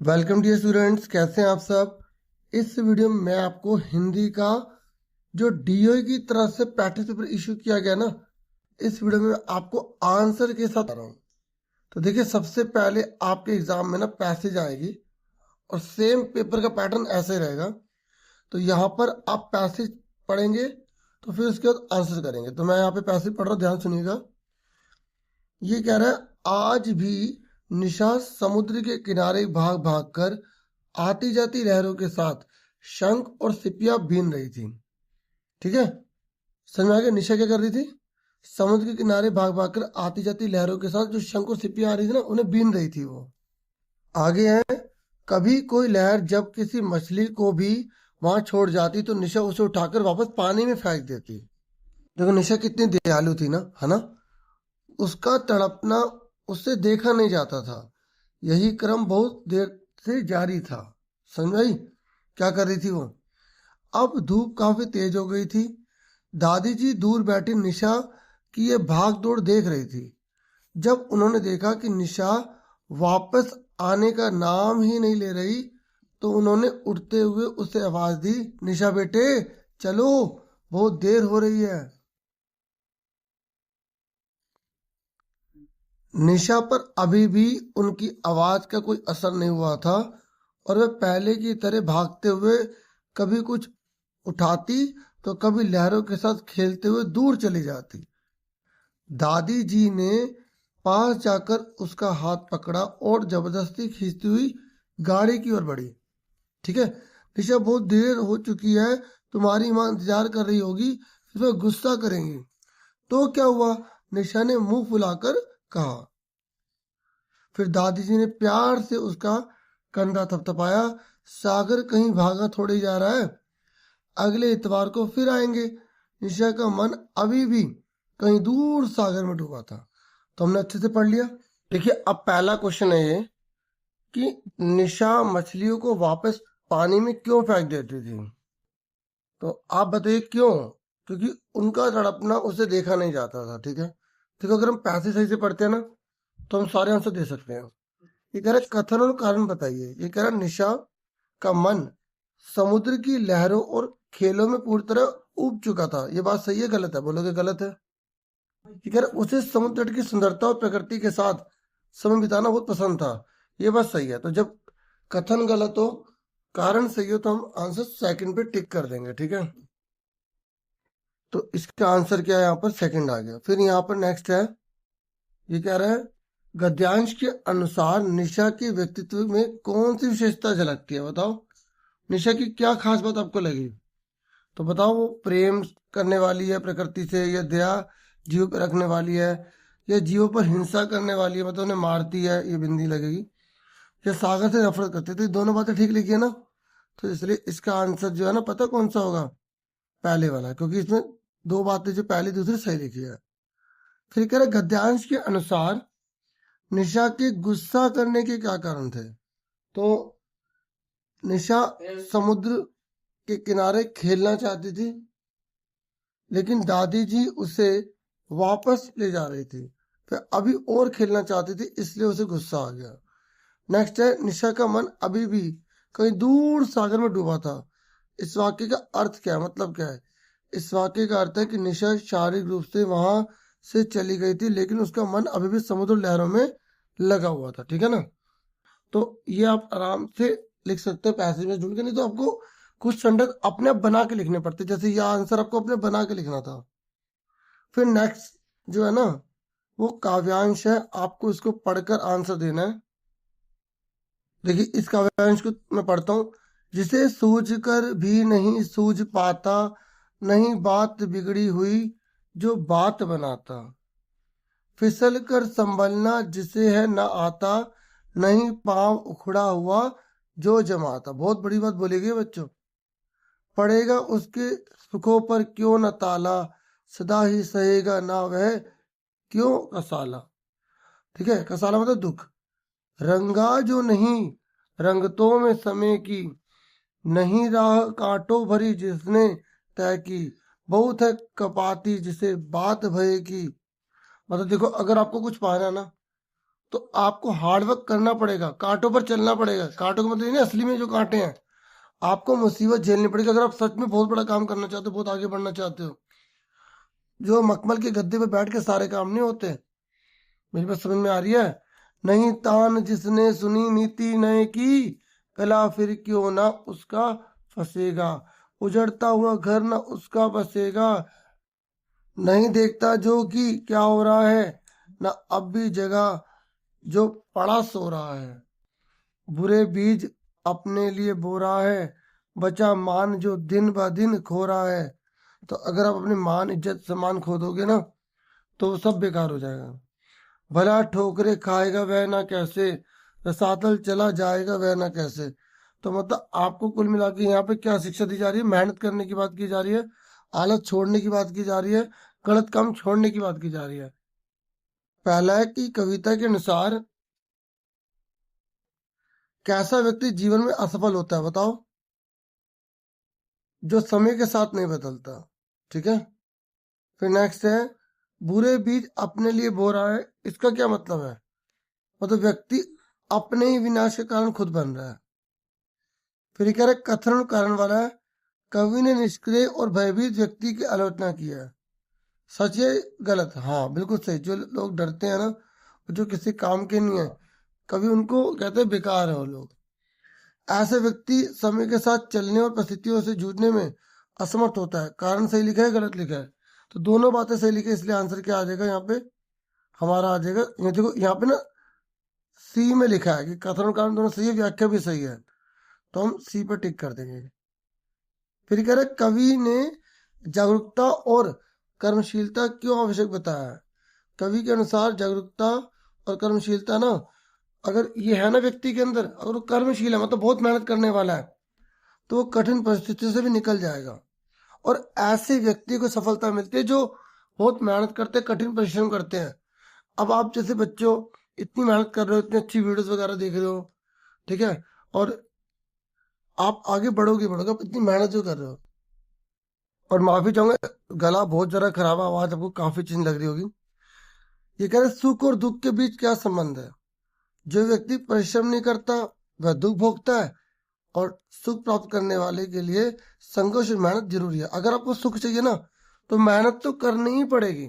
Welcome dear students, कैसे हैं आप सब। इस वीडियो में मैं आपको हिंदी का जो डीओ की तरफ से प्रैक्टिस पेपर इशू किया गया ना, इस वीडियो में आपको आंसर के साथ आ रहा हूँ। तो देखिए, सबसे पहले आपके एग्जाम में ना पैसेज आएगी और सेम पेपर का पैटर्न ऐसे रहेगा। तो यहाँ पर आप पैसेज पढ़ेंगे तो फिर उसके बाद आंसर करेंगे। तो मैं यहाँ पे पैसेज पढ़ रहा हूँ, ध्यान सुनिएगा। ये कह रहा है, आज भी निशा समुद्र के किनारे भाग भाग कर आती जाती लहरों के साथ शंख और सिपिया बीन रही थी। ठीक है, समझ में आ गया। निशा क्या कर रही थी? समुद्र के किनारे भाग भाग कर आती जाती लहरों के साथ जो शंख और सिपिया आ रही थी ना, उन्हें बीन रही थी वो। आगे है, कभी कोई लहर जब किसी मछली को भी वहां छोड़ जाती तो निशा उसे उठाकर वापस पानी में फेंक देती। देखो निशा कितनी दयालु थी ना, है ना। उसका तड़पना उससे देखा नहीं जाता था। यही क्रम बहुत देर से जारी था। समझ आई क्या कर रही थी वो? अब धूप काफी तेज हो गई थी। दादी जी दूर बैठी निशा की ये भाग दौड़ देख रही थी। जब उन्होंने देखा कि निशा वापस आने का नाम ही नहीं ले रही, तो उन्होंने उठते हुए उसे आवाज दी, निशा बेटे चलो, बहुत देर हो रही है। निशा पर अभी भी उनकी आवाज का कोई असर नहीं हुआ था और वह पहले की तरह भागते हुए कभी कुछ उठाती तो कभी लहरों के साथ खेलते हुए दूर चली जाती। दादी जी ने पास जाकर उसका हाथ पकड़ा और जबरदस्ती खींचती हुई गाड़ी की ओर बढ़ी। ठीक है, निशा बहुत देर हो चुकी है, तुम्हारी माँ इंतजार कर रही होगी, फिर वह गुस्सा करेंगी। तो क्या हुआ? निशा ने मुंह फुलाकर कहा। फिर दादी जी ने प्यार से उसका कंधा थपथपाया। सागर कहीं भागा थोड़ी जा रहा है, अगले इतवार को फिर आएंगे। निशा का मन अभी भी कहीं दूर सागर में डूबा था। तो हमने अच्छे से पढ़ लिया। देखिए, अब पहला क्वेश्चन है ये कि निशा मछलियों को वापस पानी में क्यों फेंक देती थी। तो आप बताइए क्यों? क्योंकि उनका तड़पना उसे देखा नहीं जाता था। ठीक है, देखो अगर हम पैसे सही से पढ़ते हैं ना, तो हम सारे आंसर दे सकते हैं। ये कह रहा है कथन और कारण बताइए। ये कह रहा है निशा का मन समुद्र की लहरों और खेलों में पूरी तरह उब चुका था। ये बात सही है गलत है? बोलोगे गलत है। ये कह रहा है उसे समुद्र तट की सुंदरता और प्रकृति के साथ समय बिताना बहुत पसंद था। ये बात सही है। तो जब कथन गलत हो, कारण सही हो, तो हम आंसर सेकंड पे टिक कर देंगे। ठीक है, तो इसका आंसर क्या है? यहाँ पर सेकंड आ गया। फिर यहाँ पर नेक्स्ट है, ये कह रहा है गद्यांश के अनुसार निशा के व्यक्तित्व में कौन सी विशेषता झलकती है, बताओ। निशा की क्या खास बात आपको लगी? तो बताओ, वो प्रेम करने वाली है प्रकृति से, या दया जीव पर रखने वाली है, या जीवों पर हिंसा करने वाली है, मतलब उन्हें मारती है, ये बिंदी लगेगी, या सागर से नफरत करती है। तो ये दोनों बातें ठीक लिखी है ना। तो इसलिए इसका आंसर जो है ना, पता कौन सा होगा? पहले वाला, क्योंकि इसमें दो बातें जो पहली दूसरी सही लिखी है। फिर कह रहे गद्यांश के अनुसार निशा के गुस्सा करने के क्या कारण थे। तो निशा समुद्र के किनारे खेलना चाहती थी, लेकिन दादी जी उसे वापस ले जा रही थी। फिर अभी और खेलना चाहती थी, इसलिए उसे गुस्सा आ गया। नेक्स्ट है, निशा का मन अभी भी कहीं दूर सागर में डूबा था। इस वाक्य का अर्थ क्या है, मतलब क्या है? इस वाक्य का अर्थ है कि निशा शारीरिक रूप से वहां से चली गई थी, लेकिन उसका मन अभी भी समुद्र लहरों में लगा हुआ था। ठीक है ना। तो ये आप आराम से लिख सकते हैं पैसेज में जुड़ के, नहीं तो आपको कुछ सेंटेंस अपने आप बना के लिखने पड़ते, जैसे ये आंसर आपको अपने बना के लिखना था। फिर नेक्स्ट जो है ना, वो काव्यांश है, आपको इसको पढ़कर आंसर देना है। देखिए, इस काव्यांश को मैं पढ़ता हूँ। जिसे सूझ कर भी नहीं सूझ पाता, नहीं बात बिगड़ी हुई जो बात बनाता, फिसल कर संभलना जिसे है न आता, नहीं पांव उखड़ा हुआ जो जमाता। बहुत बड़ी बात बोलेगी बच्चों। पड़ेगा उसके सुखों पर क्यों न ताला, सदा ही सहेगा ना वह क्यों कसाला। ठीक है, कसाला मतलब दुख। रंगा जो नहीं रंगतों में समय की, नहीं राह कांटों भरी जिसने तय की, बहुत है कपाती जिसे बात भय की। मतलब देखो, अगर आपको कुछ पाना ना, तो आपको हार्डवर्क करना पड़ेगा, कांटों पर चलना पड़ेगा। कांटों का मतलब ये नहीं असली में जो कांटे हैं, आपको मुसीबत झेलनी पड़ेगी अगर आप सच में बहुत बड़ा काम करना चाहते हो, बहुत आगे बढ़ना चाहते हो। जो मखमल के गद्दे पे बैठ के सारे काम नहीं होते। मेरी बात समझ में आ रही है? नहीं तान जिसने सुनी नीति नए की, कला फिर क्यों ना उसका फंसेगा। उजड़ता हुआ घर ना उसका बसेगा। नहीं देखता जो कि क्या हो रहा है, ना अब भी जगह जो पड़ा सो रहा है। बुरे बीज अपने लिए बो रहा है, बचा मान जो दिन ब दिन खो रहा है। तो अगर आप अपनी मान इज्जत सम्मान खो दोगे ना, तो वो सब बेकार हो जाएगा। भला ठोकरे खाएगा वह ना कैसे, रसातल चला जाएगा वह ना कैसे। तो मतलब आपको कुल मिला के यहाँ पे क्या शिक्षा दी जा रही है? मेहनत करने की बात की जा रही है, आलस छोड़ने की बात की जा रही है, गलत काम छोड़ने की बात की जा रही है। पहला है कि कविता के अनुसार कैसा व्यक्ति जीवन में असफल होता है बताओ? जो समय के साथ नहीं बदलता। ठीक है, फिर नेक्स्ट है बुरे बीज अपने लिए बो रहा है। इसका क्या मतलब है? मतलब व्यक्ति अपने ही विनाश के कारण खुद बन रहा है। फिर कह रहे कथन कारण वाला है, कवि ने निष्क्रिय और भयभीत व्यक्ति की आलोचना की है। सच है गलत? हाँ बिल्कुल सही। जो लोग डरते हैं ना, जो किसी काम के नहीं है, कवि उनको कहते हैं बेकार है वो लोग। ऐसे व्यक्ति समय के साथ चलने और परिस्थितियों से जूझने में असमर्थ होता है। कारण सही लिखा है गलत लिखा है? तो दोनों बातें सही लिखी है, इसलिए आंसर क्या आ जाएगा यहाँ पे? हमारा आ जाएगा, ये देखो यहाँ पे ना सी में लिखा है कि कथन और कारण दोनों सही है, व्याख्या भी सही है, तो हम सी पर टिक कर देंगे। फिर कह रहे कवि ने जागरूकता और कर्मशीलता क्यों आवश्यक बताया है? कवि के अनुसार जागरूकता और कर्मशीलता ना, अगर ये है ना व्यक्ति के अंदर, अगर वो कर्मशील है मतलब बहुत मेहनत करने वाला है, तो वो कठिन परिस्थितियों से भी निकल जाएगा। और ऐसे व्यक्ति को सफलता मिलती है जो बहुत मेहनत करते हैं, कठिन परिश्रम करते हैं। अब आप जैसे बच्चों इतनी मेहनत कर रहे हो, इतनी अच्छी वीडियोस वगैरह देख रहे हो, ठीक है, और आप आगे बढ़ोगे बढ़ोगे, आप इतनी मेहनत जो कर रहे हो। और माफी चाहूंगा, गला बहुत जरा खराब है, आवाज आपको काफी चीज लग रही होगी। ये कह रहे सुख और दुख के बीच क्या संबंध है? जो व्यक्ति परिश्रम नहीं करता वह दुख भोगता है, और सुख प्राप्त करने वाले के लिए संघर्ष और मेहनत जरूरी है। अगर आपको सुख चाहिए ना, तो मेहनत तो करनी ही पड़ेगी,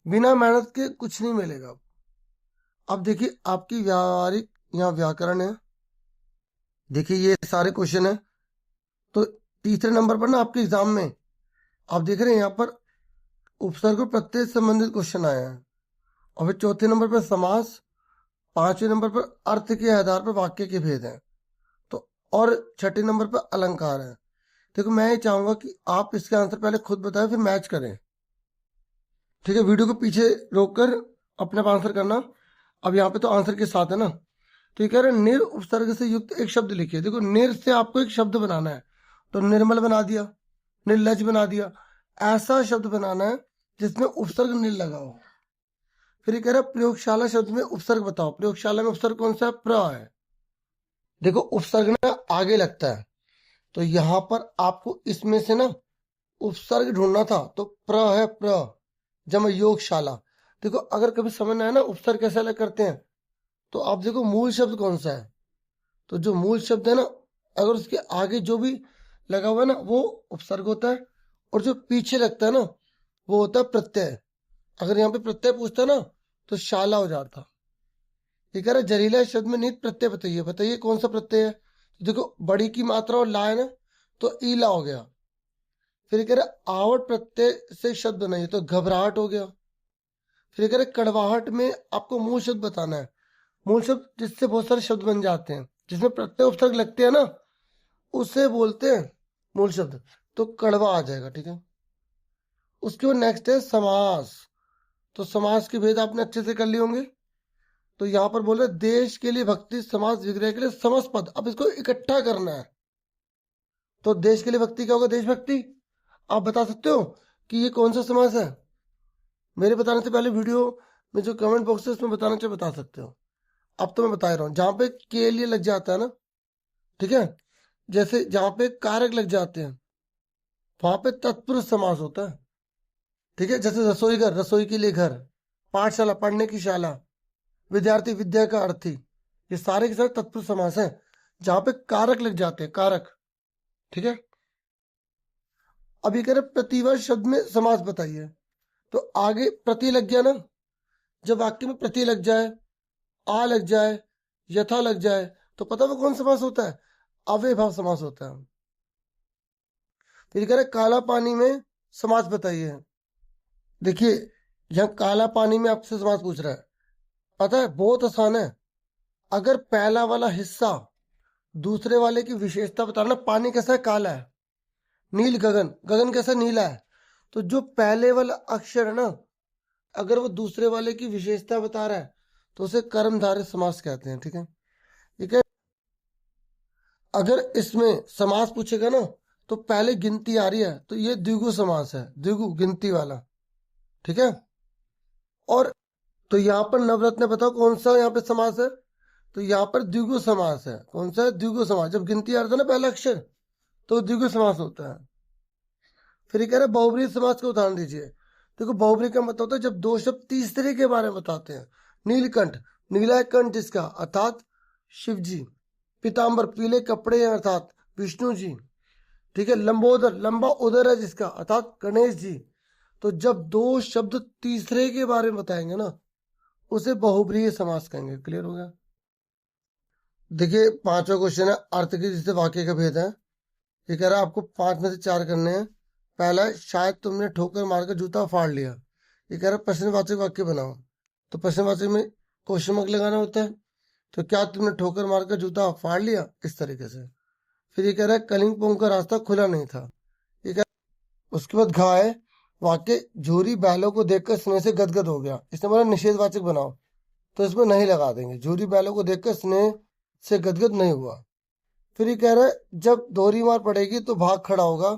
बिना मेहनत के कुछ नहीं मिलेगा। अब देखिए आपकी व्यावहारिक यहाँ व्याकरण है, देखिए ये सारे क्वेश्चन है। तो तीसरे नंबर पर ना आपके एग्जाम में आप देख रहे हैं यहाँ पर उपसर्ग और प्रत्यय से संबंधित क्वेश्चन आए हैं। और फिर चौथे नंबर पर समास, पांचवें नंबर पर अर्थ के आधार पर वाक्य के भेद हैं, तो और छठे नंबर पर अलंकार है। देखो मैं ये चाहूंगा कि आप इसके आंसर पहले खुद बताएं, फिर मैच करें। ठीक है, वीडियो को पीछे रोककर अपने आप आंसर करना। अब यहाँ पे तो आंसर के साथ है ना, तो ये कह रहे हैं निर उपसर्ग से युक्त एक शब्द लिखिए। देखो निर से आपको एक शब्द बनाना है, तो निर्मल बना दिया, निर्लज बना दिया। ऐसा शब्द बनाना है जिसमें उपसर्ग निर लगा हो। फिर ये कह रहा है प्रयोगशाला शब्द में उपसर्ग बताओ। प्रयोगशाला में उपसर्ग कौन सा है? प्र है। देखो उपसर्ग ना आगे लगता है, तो यहां पर आपको इसमें से ना उपसर्ग ढूंढना था, तो प्र है प्र, जब योगशाला। देखो अगर कभी समझ में आए ना उपसर्ग कैसे अलग करते हैं, तो आप देखो मूल शब्द कौन सा है, तो जो मूल शब्द है ना, अगर उसके आगे जो भी लगा हुआ है ना वो उपसर्ग होता है, और जो पीछे लगता है ना वो होता है प्रत्यय। अगर यहाँ पे प्रत्यय पूछता ना तो शाला हो जाता। ये कह रहा है जहरीला शब्द में निहित प्रत्यय बताइए। बताइए कौन सा प्रत्यय है? तो देखो बड़ी की मात्रा और ला है ना, तो ईला हो गया। फिर कह रहा आवट प्रत्यय से शब्द बनाइए, तो घबराहट हो गया। फिर कह रहे कड़वाहट में आपको मूल शब्द बताना है। मूल शब्द जिससे बहुत सारे शब्द बन जाते हैं, जिसमें प्रत्यय उपसर्ग लगते हैं ना, उसे बोलते हैं मूल शब्द, तो कड़वा आ जाएगा। ठीक है, उसके बाद नेक्स्ट है समास। तो समास के भेद आपने अच्छे से कर लिए होंगे। तो यहाँ पर बोल रहे देश के लिए भक्ति, समास विग्रह के लिए समस्त पद। अब इसको इकट्ठा करना है, तो देश के लिए भक्ति क्या होगा? देशभक्ति। आप बता सकते हो कि ये कौन सा समास है? मेरे बताने से पहले वीडियो में जो कमेंट बॉक्स है उसमें बताना चाहिए, बता सकते हो। अब तो मैं बता रहा हूँ, जहां पे के लिए लग जाता है ना, ठीक है, जैसे जहां पे कारक लग जाते हैं वहां पे तत्पुरुष समास होता है। ठीक है, जैसे रसोई घर, रसोई के लिए घर, पाठशाला, पढ़ने की शाला, विद्यार्थी, विद्या का अर्थी, ये सारे के सारे तत्पुरुष समास हैं जहां पे कारक लग जाते हैं, कारक। ठीक है, अब ये कह रहे प्रतिभा शब्द में समास बताइए, तो आगे प्रति लग गया ना, जब वाक्य में प्रति लग जाए, आ लग जाए, यथा लग जाए, तो पता वो कौन समास होता है? अव्ययभाव समास होता है। फिर कह रहे काला पानी में समास बताइए। देखिए यहां काला पानी में आपसे समास पूछ रहा है, पता है बहुत आसान है। अगर पहला वाला हिस्सा दूसरे वाले की विशेषता बताना, पानी कैसा है? काला है। नील गगन, गगन कैसा? नीला है। तो जो पहले वाला अक्षर है ना, अगर वो दूसरे वाले की विशेषता बता रहा है तो उसे कर्मधारय समास कहते हैं। ठीक है, ठीक है। अगर इसमें समास पूछेगा ना तो पहले गिनती आ रही है तो ये द्विगु समास है, द्विगु गिनती वाला। ठीक है, और तो यहाँ पर नवरत्न बताओ कौन सा यहाँ पे समास है? तो यहाँ पर द्विगु समास है। कौन सा है? द्विगु समास। जब गिनती आ रहा था ना पहला अक्षर, तो द्विगु समास होता है। फिर कह रहे बहुब्रीहि समास का उदाहरण दीजिए। देखो बहुब्रीहि का मतलब होता है जब दो शब्द तीसरे के बारे में बताते हैं। नीलकंठ, नीला है कंठ जिसका, अर्थात शिव जी। पीताम्बर, पीले कपड़े हैं, अर्थात विष्णु जी। ठीक है, लंबोदर, लंबा उदर है जिसका, अर्थात गणेश जी। तो जब दो शब्द तीसरे के बारे में बताएंगे ना, उसे बहुब्रीहि समास कहेंगे। क्लियर हो गया? देखिए पांचवा क्वेश्चन है अर्थ की जिससे वाक्य का भेद है। ये कह रहा है आपको 5 में से 4 करने हैं। पहला है शायद तुमने ठोकर मारकर जूता फाड़ लिया। ये कह रहा है प्रश्नवाचक वाक्य बनाओ। तो प्रश्नवाचक में क्वेश्चन मार्क लगाना होता है। तो क्या तुमने ठोकर मारकर जूता फाड़ लिया, इस तरीके से। फिर ये कह रहा है कलिंगपोंग का रास्ता खुला नहीं था। ये कह उसके बाद घा है वाक्य झूरी बैलों को देखकर स्नेह से गदगद हो गया। इसने बोला निषेधवाचक बनाओ, तो इसमें नहीं लगा देंगे। झूरी बैलों को देखकर स्नेह से गदगद नहीं हुआ। फिर ये कह रहा है जब दोहरी मार पड़ेगी तो भाग खड़ा होगा।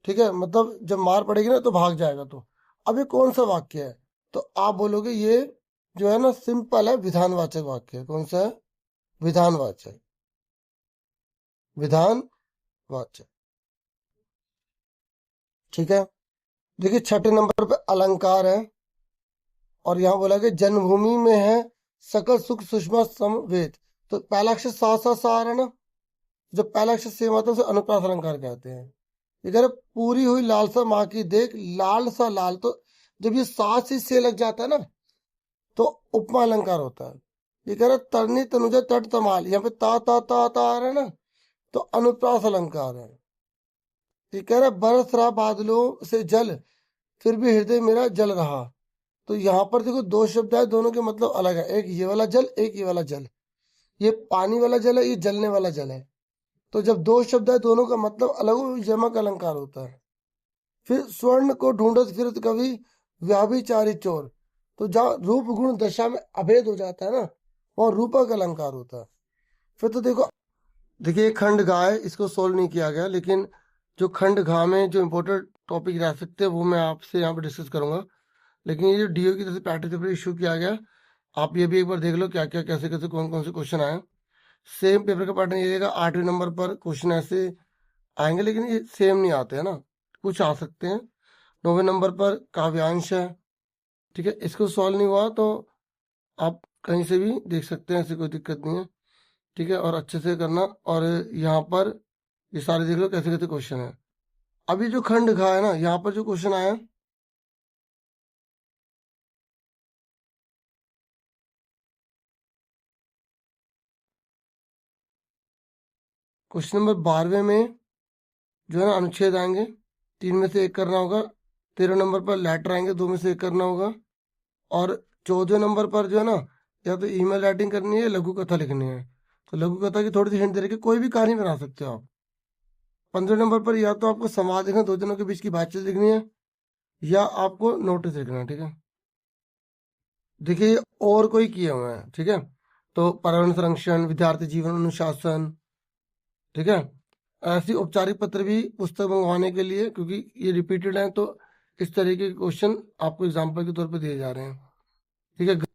ठीक है, मतलब जब मार पड़ेगी ना तो भाग जाएगा। तो अब ये कौन सा वाक्य है? तो आप बोलोगे ये जो है ना सिंपल है, विधानवाचक वाक्य है। कौन सा है? विधानवाचक, विधानवाचक। ठीक है, देखिए छठे नंबर पे अलंकार है, और यहाँ बोला कि जन्मभूमि में है सकल सुख सुषमा समवेत। तो पहला अक्षर सा सा सा आ रहा है ना, जब पहला अक्षर सेम आता है उसे अनुप्रास अलंकार कहते हैं। इधर पूरी हुई लालसा माँ की देख, लाल सा लाल, तो जब ये सात से लग जाता है ना तो उपमा अलंकार होता है। ये कह रहा तरनी तनुजा तट तमाल, यहाँ पे ता ता ता ता आ रहा है ना, तो अनुप्रास अलंकार है। ये कह रहा बरस रहा बादलों से जल, फिर भी हृदय मेरा जल रहा। तो यहाँ पर देखो दो शब्द है, दोनों के मतलब अलग है। एक ये वाला जल, एक ये वाला जल। ये पानी वाला जल है, ये जलने वाला जल है। तो जब दो शब्द है दोनों का मतलब अलग हो, यमक अलंकार होता है। फिर स्वर्ण को ढूंढत फिरत कवि व्याभिचारी चोर। तो जहाँ रूप गुण दशा में अभेद हो जाता है ना, वहाँ रूपक अलंकार होता है। फिर तो देखो, देखिए खंड घा है, इसको सोल्व नहीं किया गया, लेकिन जो खंड घा में जो इम्पोर्टेंट टॉपिक रह सकते हैं वो मैं आपसे यहाँ पर डिस्कस करूंगा। लेकिन ये जो डीओ की तरफ से प्रैक्टिस पेपर इशू किया गया, आप ये भी एक बार देख लो क्या क्या कैसे कैसे कौन कौन से क्वेश्चन आए। सेम पेपर का पैटर्न ये रहेगा, 8वें नंबर पर क्वेश्चन ऐसे आएंगे, लेकिन ये सेम नहीं आते हैं ना, कुछ आ सकते हैं। 9वें नंबर पर काव्यांश है। ठीक है, इसको सॉल्व नहीं हुआ तो आप कहीं से भी देख सकते हैं, ऐसी कोई दिक्कत नहीं है। ठीक है, और अच्छे से करना। और यहाँ पर ये सारे देख लो कैसे कैसे क्वेश्चन है। अभी जो खंड घा है ना, यहाँ पर जो क्वेश्चन आया, क्वेश्चन नंबर 12वें में जो है ना अनुच्छेद आएंगे, 3 में से 1 करना होगा। 13 नंबर पर लेटर आएंगे, 2 में से 1 करना होगा। और 14 नंबर पर जो है ना, या तो ईमेल राइटिंग करनी है, लघु कथा लिखनी है। तो लघु कथा की थोड़ी सी हिंट दे रखी, कोई भी कहानी बना सकते हो आप। 15 नंबर पर या तो आपको संवाद लिखना, दो जनों के बीच की बातचीत लिखनी है, या आपको नोटिस लिखना है। ठीक है, देखिए और कोई किए हुए हैं। ठीक है, तो पर्यावरण संरक्षण, विद्यार्थी जीवन अनुशासन। ठीक है, ऐसी औपचारिक पत्र भी पुस्तक मंगवाने के लिए, क्योंकि ये रिपीटेड है, तो इस तरीके के क्वेश्चन आपको एग्जाम्पल के तौर पर दिए जा रहे हैं। ठीक है।